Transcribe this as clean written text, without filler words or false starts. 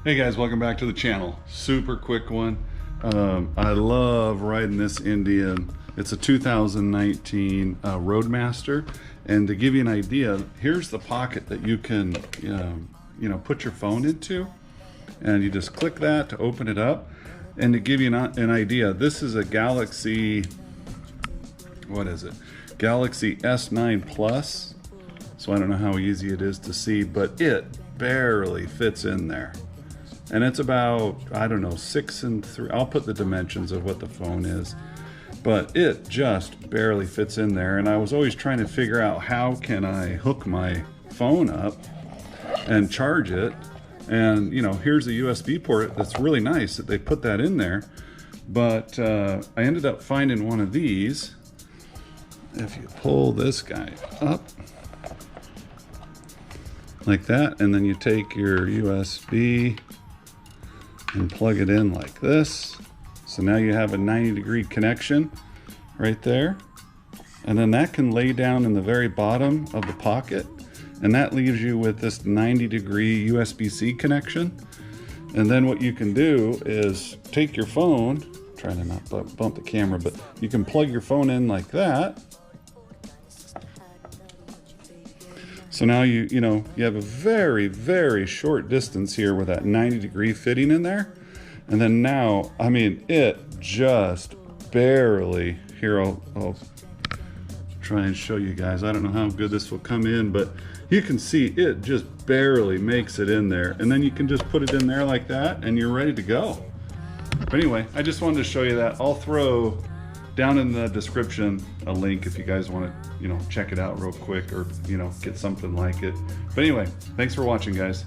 Hey guys, welcome back to the channel. Super quick one. I love riding this Indian. It's a 2019 Roadmaster, and to give you an idea, here's the pocket that you can put your phone into, and you just click that to open it up. And to give you an idea, this is a Galaxy, what is it? Galaxy S9 Plus. So I don't know how easy it is to see, but it barely fits in there. And it's about, I don't know, 6 and 3. I'll put the dimensions of what the phone is, but it just barely fits in there. And I was always trying to figure out how can I hook my phone up and charge it. And here's a USB port. That's really nice that they put that in there. But I ended up finding one of these. If you pull this guy up like that, and then you take your USB and plug it in like this. So now you have a 90-degree connection right there. And then that can lay down in the very bottom of the pocket. And that leaves you with this 90-degree USB-C connection. And then what you can do is take your phone, try to not bump the camera, but you can plug your phone in like that. So now you have a very, very short distance here with that 90-degree fitting in there. And then now, I mean, it just barely, here I'll try and show you guys. I don't know how good this will come in, but you can see it just barely makes it in there. And then you can just put it in there like that and you're ready to go. But anyway, I just wanted to show you that. I'll throw down in the description a link if you guys want to check it out real quick, or get something like it. But anyway, thanks for watching, guys.